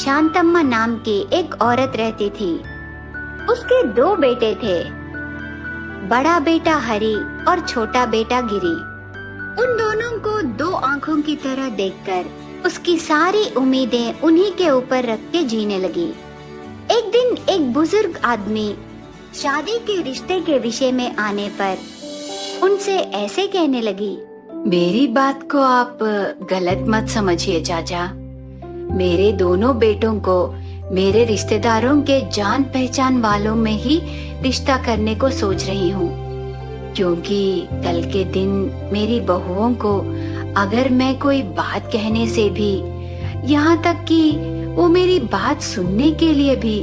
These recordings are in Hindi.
शांतम्मा नाम की एक औरत रहती थी। उसके 2 बेटे थे, बड़ा बेटा हरि और छोटा बेटा गिरी। उन दोनों को 2 आंखों की तरह देखकर उसकी सारी उम्मीदें उन्हीं के ऊपर रख के जीने लगी। एक दिन एक बुजुर्ग आदमी शादी के रिश्ते के विषय में आने पर उनसे ऐसे कहने लगी, मेरी बात को आप गलत मत समझिए चाचा। मेरे दोनों बेटों को मेरे रिश्तेदारों के जान पहचान वालों में ही रिश्ता करने को सोच रही हूँ, क्योंकि कल के दिन मेरी बहुओं को अगर मैं कोई बात कहने से भी, यहाँ तक कि वो मेरी बात सुनने के लिए भी,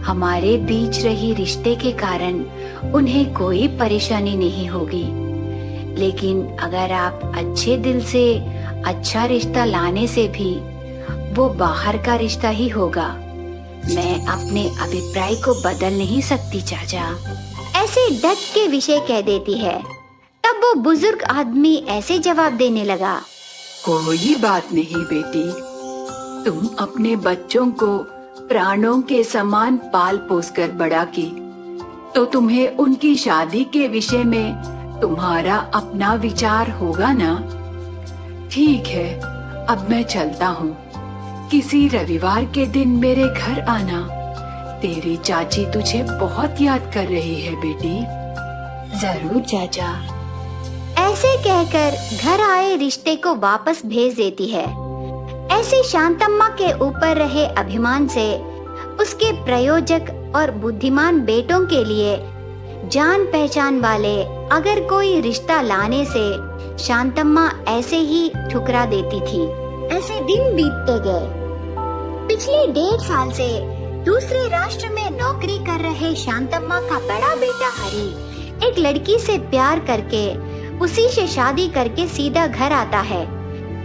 हमारे बीच रही रिश्ते के कारण उन्हें कोई परेशानी नहीं होगी। लेकिन अगर आप अच्छे दिल से अच्छा रिश्ता लाने से भी वो बाहर का रिश्ता ही होगा। मैं अपने अभिप्राय को बदल नहीं सकती चाचा। ऐसे डट के विषय कह देती है। तब वो बुजुर्ग आदमी ऐसे जवाब देने लगा, कोई बात नहीं बेटी, तुम अपने बच्चों को प्राणों के समान पाल पोस कर बड़ा की, तो तुम्हें उनकी शादी के विषय में तुम्हारा अपना विचार होगा ना। ठीक है, अब मैं चलता हूँ। किसी रविवार के दिन मेरे घर आना। तेरी चाची तुझे बहुत याद कर रही है बेटी। जरूर चाचा। ऐसे कहकर घर आए रिश्ते को वापस भेज देती है। ऐसे शांतम्मा के ऊपर रहे अभिमान से उसके प्रयोजक और बुद्धिमान बेटों के लिए जान पहचान वाले अगर कोई रिश्ता लाने से शांतम्मा ऐसे ही ठुकरा देती थी। ऐसे दिन बीतते गए। पिछले 1.5 साल से दूसरे राष्ट्र में नौकरी कर रहे शांतम्मा का बड़ा बेटा हरि एक लड़की से प्यार करके उसी से शादी करके सीधा घर आता है।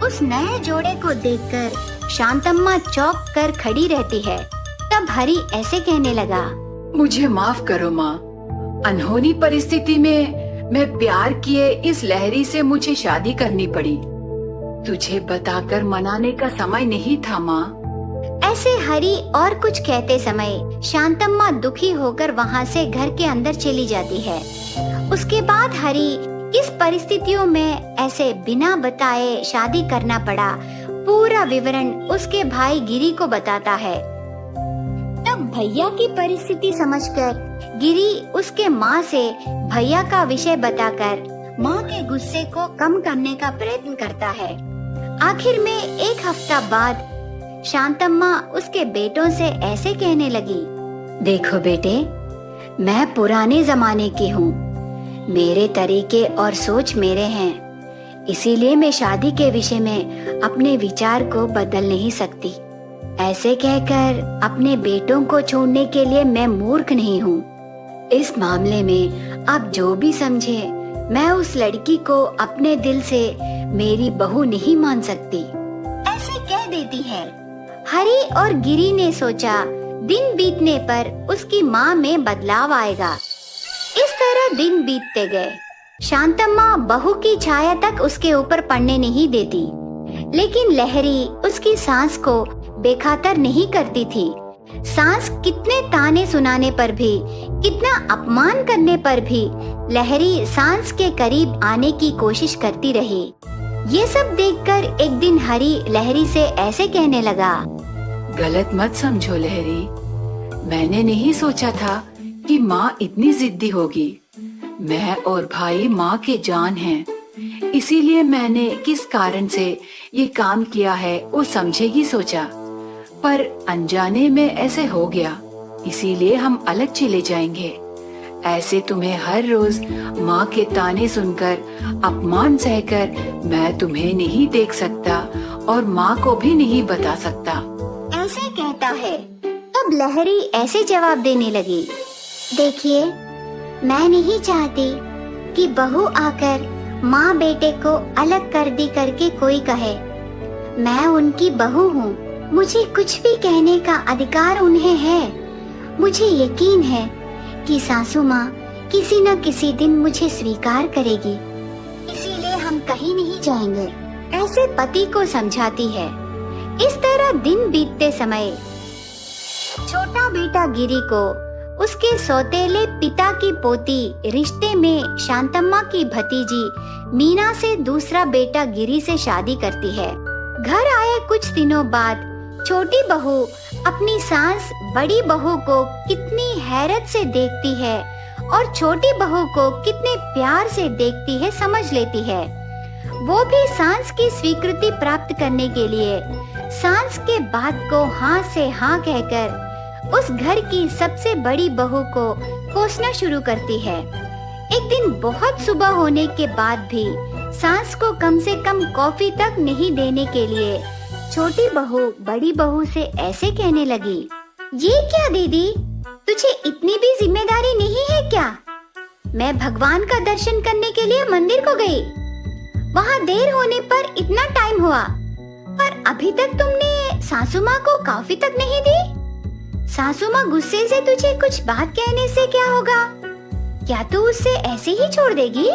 उस नए जोड़े को देखकर शांतम्मा चौंक कर खड़ी रहती है। तब हरि ऐसे कहने लगा, मुझे माफ करो माँ, अनहोनी परिस्थिति में मैं प्यार किए इस लहरी से मुझे शादी करनी पड़ी। तुझे बताकर मनाने का समय नहीं था माँ। ऐसे हरि और कुछ कहते समय शांतम्मा दुखी होकर वहाँ से घर के अंदर चली जाती है। उसके बाद हरि किस परिस्थितियों में ऐसे बिना बताए शादी करना पड़ा, पूरा विवरण उसके भाई गिरी को बताता है। तब भैया की परिस्थिति समझकर गिरी उसके माँ से भैया का विषय बताकर माँ के गुस्से को कम करने का प्रयत्न करता है। आखिर में 1 हफ्ता बाद शांतम्मा उसके बेटों से ऐसे कहने लगी, देखो बेटे, मैं पुराने जमाने की हूँ। मेरे तरीके और सोच मेरे हैं, इसीलिए मैं शादी के विषय में अपने विचार को बदल नहीं सकती। ऐसे कहकर अपने बेटों को छोड़ने के लिए मैं मूर्ख नहीं हूँ। इस मामले में आप जो भी समझे, मैं उस लड़की को अपने दिल से मेरी बहू नहीं मान सकती। ऐसे कह देती है। हरि और गिरी ने सोचा दिन बीतने पर उसकी माँ में बदलाव आएगा। इस तरह दिन बीतते गए। शांतम्मा बहू की छाया तक उसके ऊपर पड़ने नहीं देती, लेकिन लहरी उसकी सांस को बेखातर नहीं करती थी। सांस कितने ताने सुनाने पर भी, कितना अपमान करने पर भी लहरी सांस के करीब आने की कोशिश करती रही। ये सब देखकर एक दिन हरि लहरी से ऐसे कहने लगा, गलत मत समझो लहरी, मैंने नहीं सोचा था कि माँ इतनी जिद्दी होगी। मैं और भाई माँ के जान हैं, इसीलिए मैंने किस कारण से ये काम किया है वो समझेगी सोचा, पर अनजाने में ऐसे हो गया, इसीलिए हम अलग चले जाएंगे। ऐसे तुम्हें हर रोज माँ के ताने सुनकर, अपमान सहकर मैं तुम्हें नहीं देख सकता और माँ को भी नहीं बता सकता। ऐसे कहता है। तब लहरी ऐसे जवाब देने लगी, देखिए, मैं नहीं चाहती कि बहू आकर माँ बेटे को अलग कर दी करके कोई कहे। मैं उनकी बहू हूँ, मुझे कुछ भी कहने का अधिकार उन्हें है। मुझे यकीन है कि सासू माँ किसी न किसी दिन मुझे स्वीकार करेगी, इसीलिए हम कहीं नहीं जाएंगे। ऐसे पति को समझाती है। इस तरह दिन बीतते समय छोटा बेटा गिरी को उसके सौतेले पिता की पोती रिश्ते में शांतम्मा की भतीजी मीना से दूसरा बेटा गिरी से शादी करती है। घर आए कुछ दिनों बाद छोटी बहू अपनी सास बड़ी बहू को कितनी हैरत से देखती है और छोटी बहू को कितने प्यार से देखती है समझ लेती है। वो भी सास की स्वीकृति प्राप्त करने के लिए सास के बात को हाँ से हाँ कहकर उस घर की सबसे बड़ी बहू को कोसना शुरू करती है। एक दिन बहुत सुबह होने के बाद भी सास को कम से कम कॉफी तक नहीं देने के लिए छोटी बहू बड़ी बहू से ऐसे कहने लगी, ये क्या दीदी, तुझे इतनी भी जिम्मेदारी नहीं है क्या? मैं भगवान का दर्शन करने के लिए मंदिर को गई, वहाँ देर होने पर इतना टाइम हुआ, पर अभी तक तुमने सासू माँ को कॉफी तक नहीं दी। सासू माँ गुस्से से तुझे कुछ बात कहने से क्या होगा? क्या तू उससे ऐसे ही छोड़ देगी?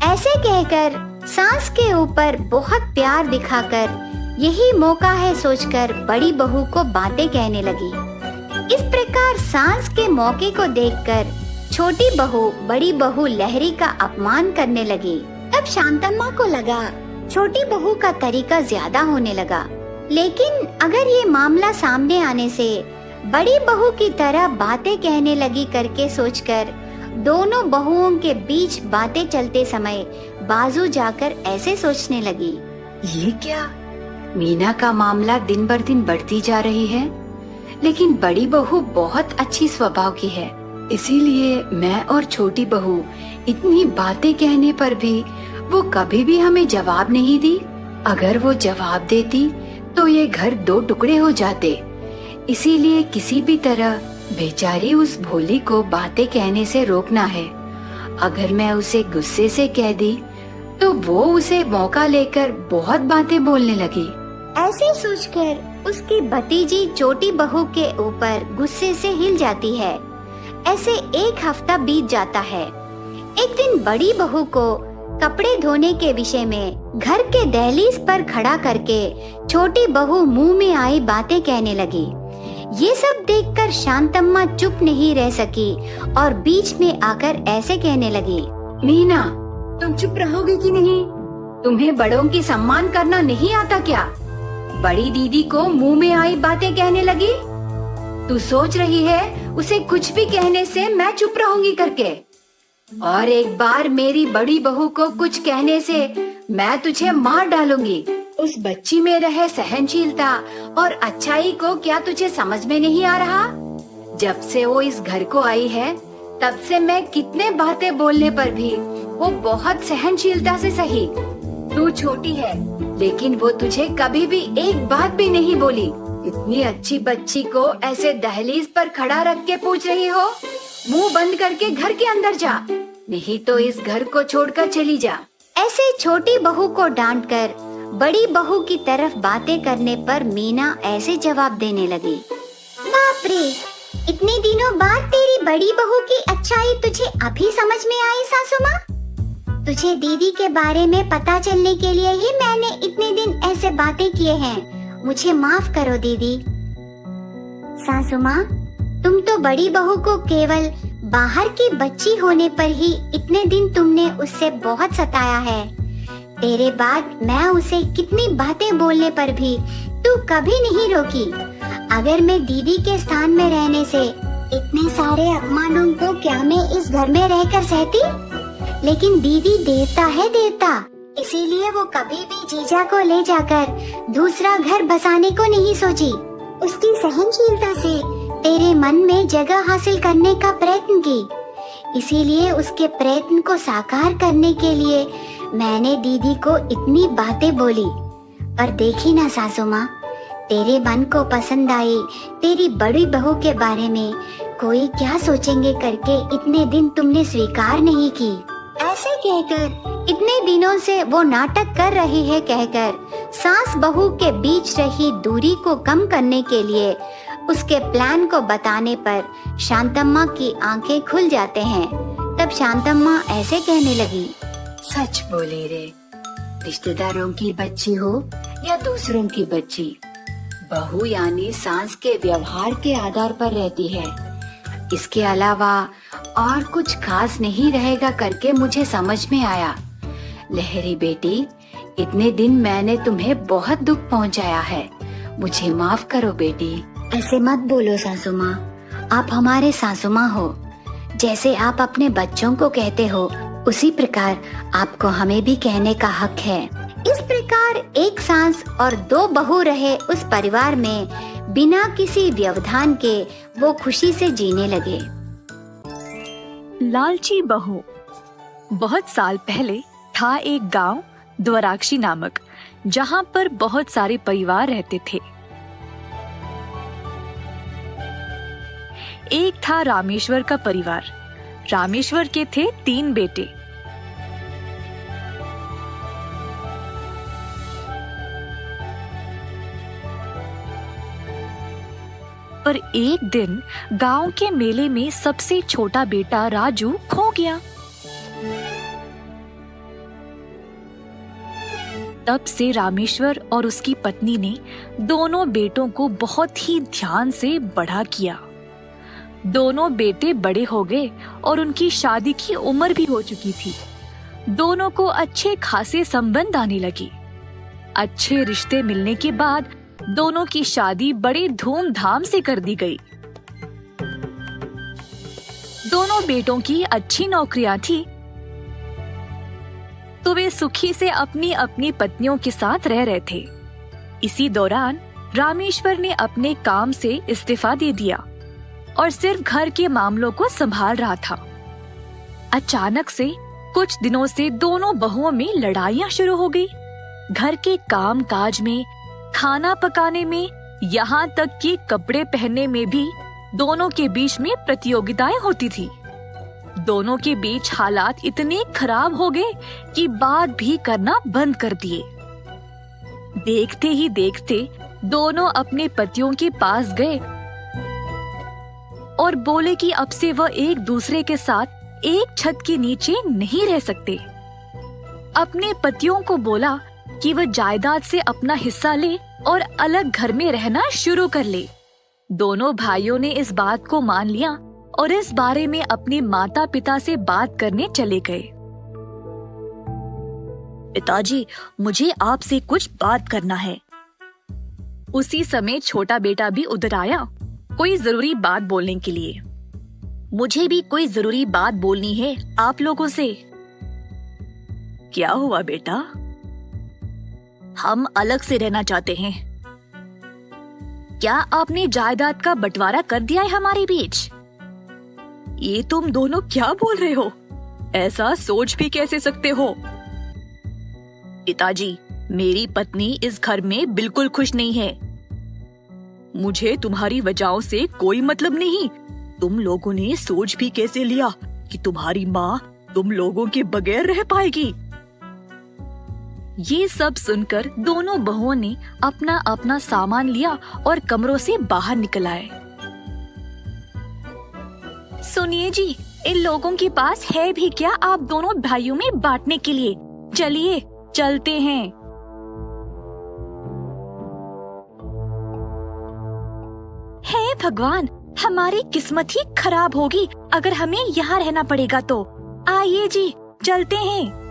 ऐसे कहकर सास के ऊपर बहुत प्यार दिखाकर यही मौका है सोचकर बड़ी बहू को बातें कहने लगी। इस प्रकार सास के मौके को देखकर छोटी बहू बड़ी बहू लहरी का अपमान करने लगी। तब शांतम्मा को लगा छोटी बहू का तरीका ज्यादा होने लगा, लेकिन अगर ये मामला सामने आने से बड़ी बहू की तरह बातें कहने लगी करके सोचकर दोनों बहुओं के बीच बातें चलते समय बाजू जाकर ऐसे सोचने लगी, ये क्या, मीना का मामला दिन बर दिन बढ़ती जा रही है, लेकिन बड़ी बहू बहुत अच्छी स्वभाव की है, इसीलिए मैं और छोटी बहू इतनी बातें कहने पर भी वो कभी भी हमें जवाब नहीं दी। अगर वो जवाब देती तो ये घर दो टुकड़े हो जाते, इसीलिए किसी भी तरह बेचारी उस भोली को बातें कहने से रोकना है। अगर मैं उसे गुस्से से कह दी तो वो उसे मौका लेकर बहुत बातें बोलने लगी। ऐसे सोचकर उसकी भतीजी छोटी बहू के ऊपर गुस्से से हिल जाती है। ऐसे एक हफ्ता बीत जाता है। एक दिन बड़ी बहू को कपड़े धोने के विषय में घर के दहलीज पर खड़ा करके छोटी बहू मुंह में आई बातें कहने लगी। ये सब देखकर शांतम्मा चुप नहीं रह सकी और बीच में आकर ऐसे कहने लगी, मीना, तुम चुप रहोगे कि नहीं? तुम्हें बड़ों की सम्मान करना नहीं आता क्या? बड़ी दीदी को मुंह में आई बातें कहने लगी। तू सोच रही है उसे कुछ भी कहने से मैं चुप रहूंगी करके? और एक बार मेरी बड़ी बहू को कुछ कहने से मैं तुझे मार डालूंगी। उस बच्ची में रहे सहनशीलता और अच्छाई को क्या तुझे समझ में नहीं आ रहा? जब से वो इस घर को आई है तब से मैं कितने बातें बोलने पर भी वो बहुत सहनशीलता से सही। तू छोटी है लेकिन वो तुझे कभी भी एक बात भी नहीं बोली। इतनी अच्छी बच्ची को ऐसे दहलीज पर खड़ा रख के पूछ रही हो? मुंह बंद करके घर के अंदर जा, नहीं तो इस घर को छोड़कर चली जा। ऐसे छोटी बहू को डांटकर बड़ी बहू की तरफ बातें करने पर मीना ऐसे जवाब देने लगी, बाप रे, इतने दिनों बाद तेरी बड़ी बहू की अच्छाई तुझे अभी समझ में आई सासू माँ? तुझे दीदी के बारे में पता चलने के लिए ही मैंने इतने दिन ऐसे बातें किए हैं। मुझे माफ करो दीदी। सासू माँ, तुम तो बड़ी बहू को केवल बाहर की बच्ची होने पर ही इतने दिन तुमने उससे बहुत सताया है। तेरे बाद मैं उसे कितनी बातें बोलने पर भी तू कभी नहीं रोकी। अगर मैं दीदी के स्थान में रहने से इतने सारे अपमानों को क्या मैं इस घर में रहकर सहती? लेकिन दीदी देवता है देवता, इसीलिए वो कभी भी जीजा को ले जाकर दूसरा घर बसाने को नहीं सोची। उसकी सहनशीलता से तेरे मन में जगह हासिल करने का प्रयत्न की, इसीलिए उसके प्रयत्न को साकार करने के लिए मैंने दीदी को इतनी बातें बोली। पर देखी ना सासू माँ, तेरे मन को पसंद आई तेरी बड़ी बहू के बारे में कोई क्या सोचेंगे करके इतने दिन तुमने स्वीकार नहीं की। ऐसे कहकर इतने दिनों से वो नाटक कर रही है कहकर सास बहू के बीच रही दूरी को कम करने के लिए उसके प्लान को बताने पर शांतम्मा की आंखें खुल जाते हैं। तब शांतम्मा ऐसे कहने लगी, सच बोले रे, रिश्तेदारों की बच्ची हो या दूसरों की बच्ची, बहू यानी सास के व्यवहार के आधार पर रहती है, इसके अलावा और कुछ खास नहीं रहेगा करके मुझे समझ में आया। लहरी बेटी, इतने दिन मैंने तुम्हें बहुत दुख पहुंचाया है, मुझे माफ करो बेटी। ऐसे मत बोलो सासू माँ, आप हमारे सासू माँ हो। जैसे आप अपने बच्चों को कहते हो, उसी प्रकार आपको हमें भी कहने का हक है। इस प्रकार एक सास और 2 बहू रहे उस परिवार में बिना किसी व्यवधान के वो खुशी से जीने लगे। लालची बहू। बहुत साल पहले था एक गांव द्वाराक्षी नामक, जहां पर बहुत सारे परिवार रहते थे। एक था रामेश्वर का परिवार। रामेश्वर के थे 3 बेटे। पर एक दिन गांव के मेले में सबसे छोटा बेटा राजू खो गया। तब से रामेश्वर और उसकी पत्नी ने दोनों बेटों को बहुत ही ध्यान से बड़ा किया। दोनों बेटे बड़े हो गए और उनकी शादी की उम्र भी हो चुकी थी। दोनों को अच्छे खासे संबंध आने लगे। अच्छे रिश्ते मिलने के बाद दोनों की शादी बड़े धूमधाम से कर दी गई। दोनों बेटों की अच्छी नौकरियां थी, तो वे सुखी से अपनी अपनी पत्नियों के साथ रह रहे थे। इसी दौरान रामेश्वर ने अपने काम से इस्तीफा दे दिया और सिर्फ घर के मामलों को संभाल रहा था। अचानक से कुछ दिनों से दोनों बहुओं में लड़ाइयां शुरू हो गई। घर के काम काज में, खाना पकाने में, यहाँ तक कि कपड़े पहनने में भी दोनों के बीच में प्रतियोगिताएं होती थी। दोनों के बीच हालात इतने खराब हो गए कि बात भी करना बंद कर दिए। देखते ही देखते दोनों अपने पतियों के पास गए और बोले कि अब से वह एक दूसरे के साथ एक छत के नीचे नहीं रह सकते। अपने पतियों को बोला कि वह जायदाद से अपना हिस्सा ले और अलग घर में रहना शुरू कर ले। दोनों भाइयों ने इस बात को मान लिया और इस बारे में अपने माता पिता से बात करने चले गए। पिताजी, मुझे आपसे कुछ बात करना है। उसी समय छोटा बेटा भी उधर आया, कोई जरूरी बात बोलने के लिए। मुझे भी कोई जरूरी बात बोलनी है आप लोगों से। क्या हुआ बेटा? हम अलग से रहना चाहते हैं। क्या आपने जायदाद का बंटवारा कर दिया है हमारे बीच? ये तुम दोनों क्या बोल रहे हो? ऐसा सोच भी कैसे सकते हो? पिताजी, मेरी पत्नी इस घर में बिल्कुल खुश नहीं है। मुझे तुम्हारी वजहों से कोई मतलब नहीं। तुम लोगों ने सोच भी कैसे लिया कि तुम्हारी माँ तुम लोगों के बगैर रह पाएगी? ये सब सुनकर दोनों बहुओं ने अपना अपना सामान लिया और कमरों से बाहर निकल आए। सुनिए जी, इन लोगों के पास है भी क्या आप दोनों भाइयों में बांटने के लिए? चलिए चलते हैं। हे भगवान, हमारी किस्मत ही खराब होगी अगर हमें यहाँ रहना पड़ेगा तो। आइए जी, चलते हैं।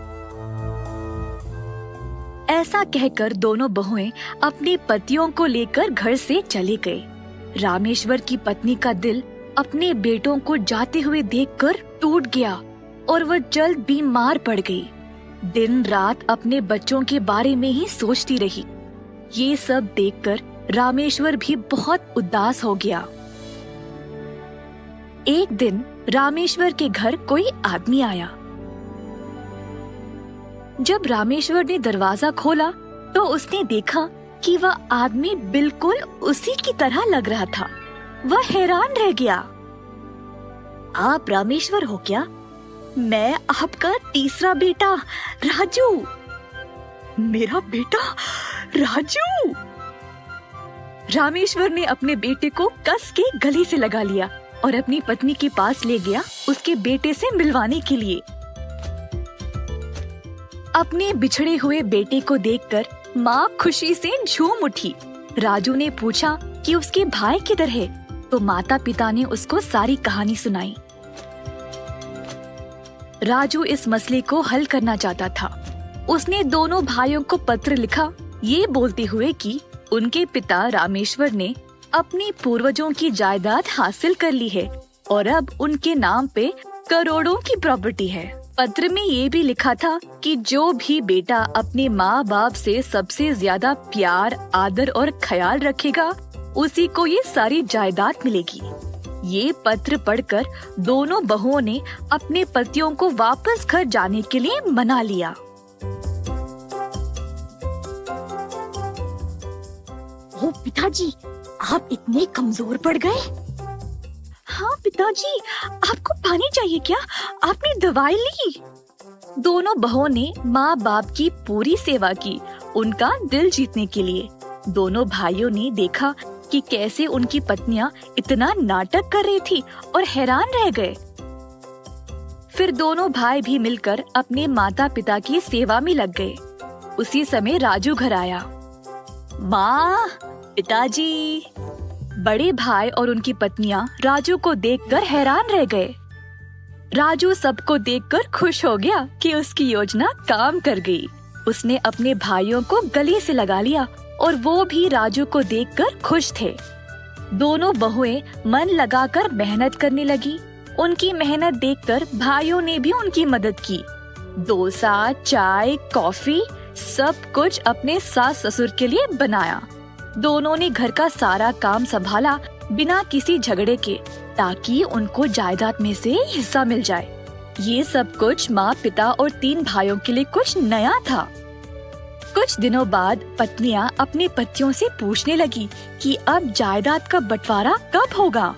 ऐसा कहकर दोनों बहुएं अपने पतियों को लेकर घर से चले गए। रामेश्वर की पत्नी का दिल अपने बेटों को जाते हुए देखकर टूट गया और वह जल्द बीमार पड़ गई। दिन रात अपने बच्चों के बारे में ही सोचती रही। ये सब देखकर रामेश्वर भी बहुत उदास हो गया। एक दिन रामेश्वर के घर कोई आदमी आया। जब रामेश्वर ने दरवाजा खोला तो उसने देखा कि वह आदमी बिल्कुल उसी की तरह लग रहा था। वह हैरान रह गया। आप रामेश्वर हो क्या? मैं आपका तीसरा बेटा राजू। मेरा बेटा राजू? रामेश्वर ने अपने बेटे को कस के गले से लगा लिया और अपनी पत्नी के पास ले गया उसके बेटे से मिलवाने के लिए। अपने बिछड़े हुए बेटे को देखकर माँ खुशी से झूम उठी राजू ने पूछा कि उसके भाई किधर है, तो माता पिता ने उसको सारी कहानी सुनाई। राजू इस मसले को हल करना चाहता था। उसने दोनों भाइयों को पत्र लिखा, ये बोलते हुए कि उनके पिता रामेश्वर ने अपनी पूर्वजों की जायदाद हासिल कर ली है और अब उनके नाम पे करोड़ों की प्रॉपर्टी है। पत्र में ये भी लिखा था कि जो भी बेटा अपने माँ बाप से सबसे ज्यादा प्यार, आदर और ख्याल रखेगा, उसी को ये सारी जायदाद मिलेगी। ये पत्र पढ़कर दोनों बहुओं ने अपने पतियों को वापस घर जाने के लिए मना लिया। ओ पिताजी, आप इतने कमजोर पड़ गए। हाँ पिताजी, आपको पानी चाहिए क्या? आपने दवाई ली? दोनों बहुओं ने माँ बाप की पूरी सेवा की, उनका दिल जीतने के लिए। दोनों भाइयों ने देखा कि कैसे उनकी पत्नियां इतना नाटक कर रही थी और हैरान रह गए। फिर दोनों भाई भी मिलकर अपने माता पिता की सेवा में लग गए। उसी समय राजू घर आया। माँ, पिताजी। बड़े भाई और उनकी पत्नियां राजू को देखकर हैरान रह गए। राजू सबको देखकर खुश हो गया कि उसकी योजना काम कर गई। उसने अपने भाइयों को गले से लगा लिया और वो भी राजू को देखकर खुश थे। दोनों बहुएं मन लगाकर मेहनत करने लगी। उनकी मेहनत देखकर भाइयों ने भी उनकी मदद की। डोसा, चाय, कॉफी सब कुछ अपने सास ससुर के लिए बनाया। दोनों ने घर का सारा काम संभाला बिना किसी झगड़े के, ताकि उनको जायदाद में से हिस्सा मिल जाए। ये सब कुछ माँ, पिता और 3 भाइयों के लिए कुछ नया था। कुछ दिनों बाद पत्नियां अपने पतियों से पूछने लगी कि अब जायदाद का बंटवारा कब होगा।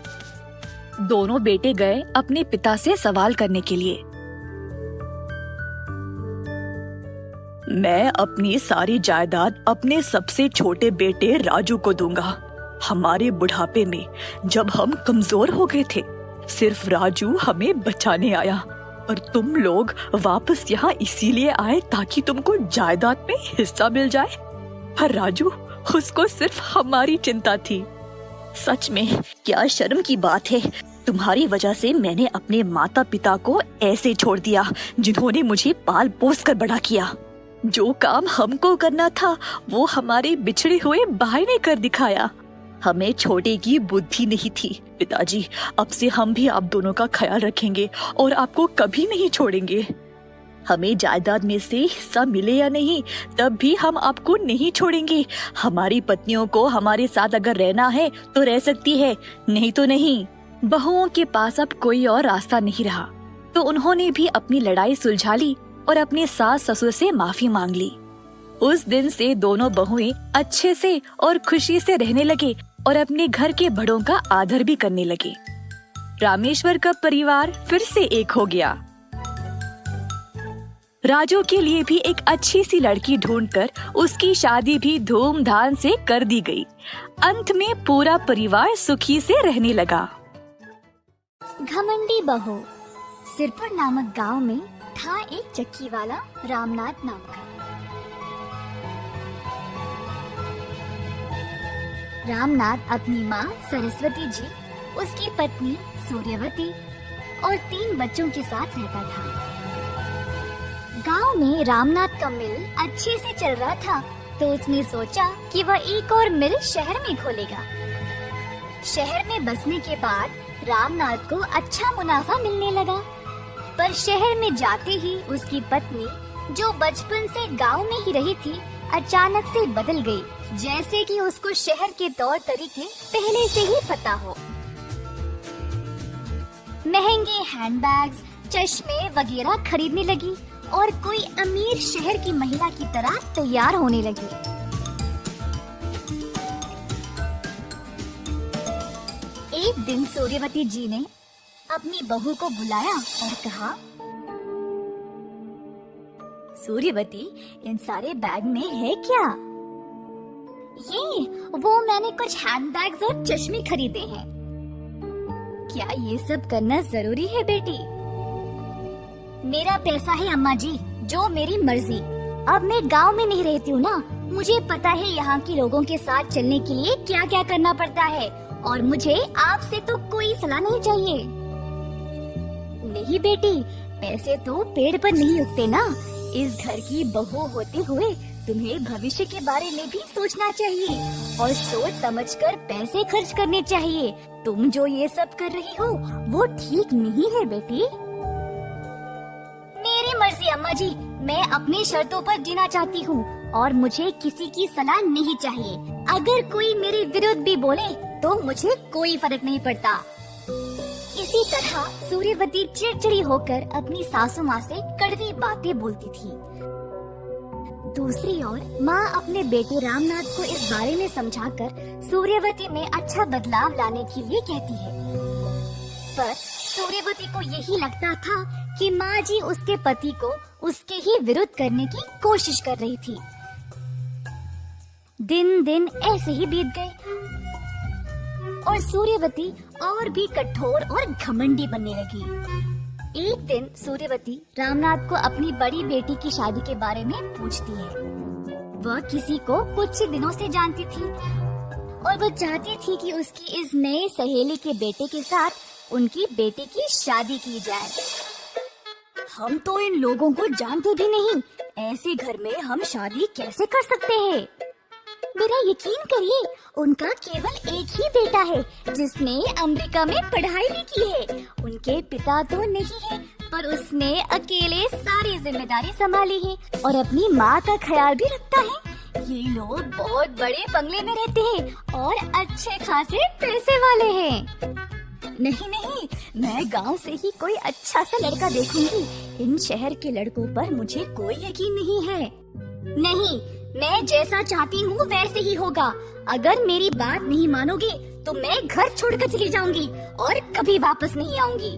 दोनों बेटे गए अपने पिता से सवाल करने के लिए। मैं अपनी सारी जायदाद अपने सबसे छोटे बेटे राजू को दूंगा। हमारे बुढ़ापे में जब हम कमजोर हो गए थे, सिर्फ राजू हमें बचाने आया और तुम लोग वापस यहाँ इसीलिए आए ताकि तुमको जायदाद में हिस्सा मिल जाए। पर राजू, उसको सिर्फ हमारी चिंता थी। सच में क्या शर्म की बात है। तुम्हारी वजह से मैंने अपने माता पिता को ऐसे छोड़ दिया, जिन्होंने मुझे पाल पोस कर बड़ा किया। जो काम हमको करना था वो हमारे बिछड़े हुए भाई ने कर दिखाया। हमें छोटे की बुद्धि नहीं थी। पिताजी, अब से हम भी आप दोनों का ख्याल रखेंगे और आपको कभी नहीं छोड़ेंगे। हमें जायदाद में से हिस्सा मिले या नहीं, तब भी हम आपको नहीं छोड़ेंगे। हमारी पत्नियों को हमारे साथ अगर रहना है तो रह सकती है, नहीं तो नहीं। बहुओं के पास अब कोई और रास्ता नहीं रहा, तो उन्होंने भी अपनी लड़ाई सुलझा ली और अपने सास ससुर से माफी मांग ली। उस दिन से दोनों बहुएं अच्छे से और खुशी से रहने लगे और अपने घर के बड़ों का आदर भी करने लगे। रामेश्वर का परिवार फिर से एक हो गया। राजू के लिए भी एक अच्छी सी लड़की ढूंढकर उसकी शादी भी धूमधाम से कर दी गई। अंत में पूरा परिवार सुखी से रहने लगा। घमंडी बहू। सिरपुर नामक गांव में था एक चक्की वाला रामनाथ नाम का। रामनाथ अपनी माँ सरस्वती जी, उसकी पत्नी सूर्यवती और 3 बच्चों के साथ रहता था। गांव में रामनाथ का मिल अच्छे से चल रहा था, तो उसने सोचा कि वह एक और मिल शहर में खोलेगा। शहर में बसने के बाद रामनाथ को अच्छा मुनाफा मिलने लगा, पर शहर में जाते ही उसकी पत्नी, जो बचपन से गांव में ही रही थी, अचानक से बदल गई, जैसे कि उसको शहर के तौर तरीके पहले से ही पता हो। महंगे हैंडबैग्स, चश्मे वगैरह खरीदने लगी और कोई अमीर शहर की महिला की तरह तैयार होने लगी। एक दिन सूर्यवती जी ने अपनी बहू को बुलाया और कहा, सूर्यवती, इन सारे बैग में है क्या? ये वो मैंने कुछ हैंडबैग्स और चश्मे खरीदे हैं। क्या ये सब करना जरूरी है बेटी? मेरा पैसा है अम्मा जी, जो मेरी मर्जी। अब मैं गांव में नहीं रहती हूँ ना, मुझे पता है यहाँ के लोगों के साथ चलने के लिए क्या क्या करना पड़ता है और मुझे आपसे तो कोई सलाह नहीं चाहिए। नहीं बेटी, पैसे तो पेड़ पर नहीं उगते ना। इस घर की बहू होते हुए तुम्हें भविष्य के बारे में भी सोचना चाहिए और सोच समझकर पैसे खर्च करने चाहिए। तुम जो ये सब कर रही हो वो ठीक नहीं है बेटी। मेरी मर्जी अम्मा जी, मैं अपनी शर्तों पर जीना चाहती हूँ और मुझे किसी की सलाह नहीं चाहिए। अगर कोई मेरे विरुद्ध भी बोले तो मुझे कोई फर्क नहीं पड़ता। इसी तरह सूर्यवती चिड़चिड़ी होकर अपनी सासू माँ से कड़वी बातें बोलती थी। दूसरी ओर माँ अपने बेटे रामनाथ को इस बारे में समझाकर सूर्यवती में अच्छा बदलाव लाने के लिए कहती है, पर सूर्यवती को यही लगता था कि माँ जी उसके पति को उसके ही विरुद्ध करने की कोशिश कर रही थी। दिन दिन ऐसे ही बीत गए और सूर्यवती और भी कठोर और घमंडी बनने लगी। एक दिन सूर्यवती रामनाथ को अपनी बड़ी बेटी की शादी के बारे में पूछती है। वह किसी को कुछ ही दिनों से जानती थी और वह चाहती थी कि उसकी इस नए सहेली के बेटे के साथ उनकी बेटी की शादी की जाए। हम तो इन लोगों को जानते भी नहीं, ऐसे घर में हम शादी कैसे कर सकते हैं? मेरा यकीन करिए, उनका केवल एक ही बेटा है जिसने अमेरिका में पढ़ाई भी की है। उनके पिता तो नहीं है, पर उसने अकेले सारी जिम्मेदारी संभाली है और अपनी माँ का ख्याल भी रखता है। ये लोग बहुत बड़े बंगले में रहते हैं और अच्छे खासे पैसे वाले हैं। नहीं, मैं गांव से ही कोई अच्छा सा लड़का देखूंगी। इन शहर के लड़कों पर मुझे कोई यकीन नहीं है। नहीं, मैं जैसा चाहती हूँ वैसे ही होगा। अगर मेरी बात नहीं मानोगे तो मैं घर छोड़कर चली जाऊंगी और कभी वापस नहीं आऊंगी।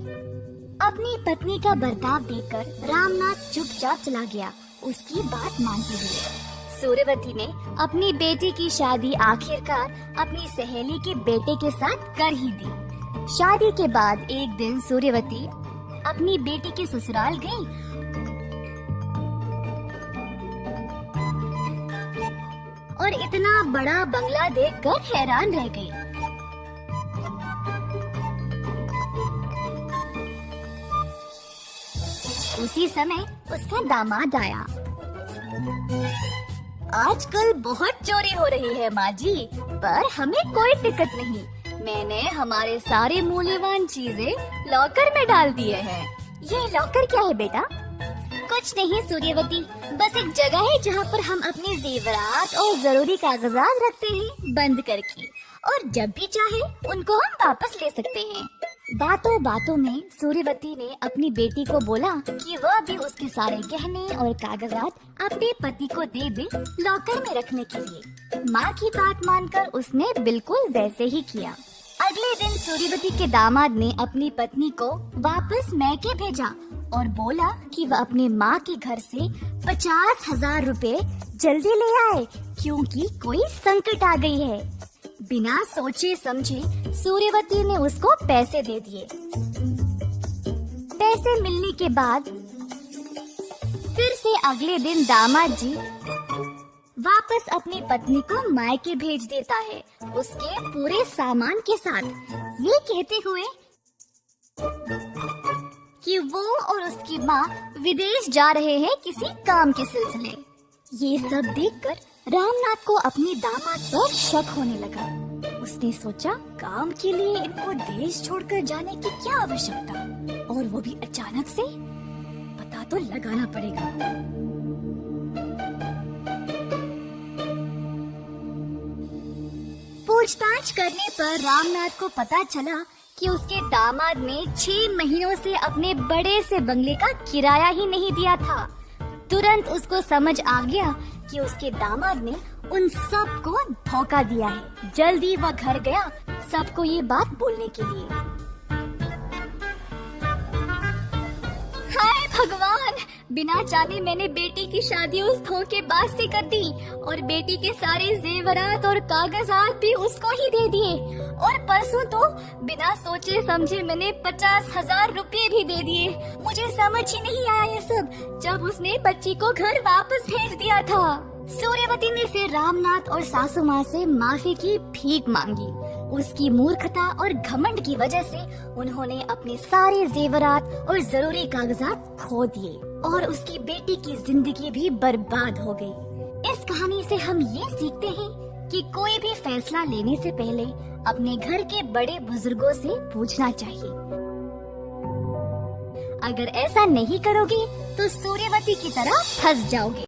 अपनी पत्नी का बर्ताव देखकर रामनाथ चुपचाप चला गया, उसकी बात मानते हुए। सूर्यवती ने अपनी बेटी की शादी आखिरकार अपनी सहेली के बेटे के साथ कर ही दी। शादी के बाद एक दिन सूर्यवती अपनी बेटी के ससुराल गई और इतना बड़ा बंगला देखकर हैरान रह गई। उसी समय उसका दामाद आया। आजकल बहुत चोरी हो रही है माँ जी, पर हमें कोई दिक्कत नहीं। मैंने हमारे सारे मूल्यवान चीजें लॉकर में डाल दिए हैं। ये लॉकर क्या है बेटा? कुछ नहीं सूर्यवती, बस एक जगह है जहाँ पर हम अपने जेवरात और जरूरी कागजात रखते हैं बंद करके, और जब भी चाहे उनको हम वापस ले सकते हैं। बातों बातों में सूर्यवती ने अपनी बेटी को बोला कि वह भी उसके सारे गहने और कागजात अपने पति को दे दे लॉकर में रखने के लिए। माँ की बात मानकर उसने बिल्कुल वैसे ही किया। अगले दिन सूर्यवती के दामाद ने अपनी पत्नी को वापस मैके भेजा और बोला कि वह अपने माँ के घर से 50,000 रुपए जल्दी ले आए, क्योंकि कोई संकट आ गई है। बिना सोचे समझे सूर्यवती ने उसको पैसे दे दिए। पैसे मिलने के बाद फिर से अगले दिन दामाद जी वापस अपनी पत्नी को मायके भेज देता है, उसके पूरे सामान के साथ, ये कहते हुए कि वो और उसकी माँ विदेश जा रहे हैं किसी काम के सिलसिले। ये सब देखकर रामनाथ को अपने दामाद पर शक होने लगा। उसने सोचा, काम के लिए इनको देश छोड़कर जाने की क्या आवश्यकता, और वो भी अचानक से? पता तो लगाना पड़ेगा। पूछताछ करने पर रामनाथ को पता चला कि उसके दामाद ने 6 महीनों से अपने बड़े से बंगले का किराया ही नहीं दिया था। तुरंत उसको समझ आ गया कि उसके दामाद ने उन सबको धोखा दिया है। जल्दी वह घर गया सबको ये बात बोलने के लिए। हाय भगवान, बिना जाने मैंने बेटी की शादी उस धोखेबाज से कर दी और बेटी के सारे जेवरात और कागजात भी उसको ही दे दिए, और परसों तो बिना सोचे समझे मैंने 50,000 रुपए भी दे दिए। मुझे समझ ही नहीं आया ये सब जब उसने बच्ची को घर वापस भेज दिया था। सूर्यवती ने फिर रामनाथ और सासू माँ से माफी की भीख मांगी। उसकी मूर्खता और घमंड की वजह से उन्होंने अपने सारे जेवरात और जरूरी कागजात खो दिए और उसकी बेटी की जिंदगी भी बर्बाद हो गई। इस कहानी से हम ये सीखते हैं कि कोई भी फैसला लेने से पहले अपने घर के बड़े बुजुर्गों से पूछना चाहिए। अगर ऐसा नहीं करोगे तो सूर्यवती की तरह फंस जाओगे।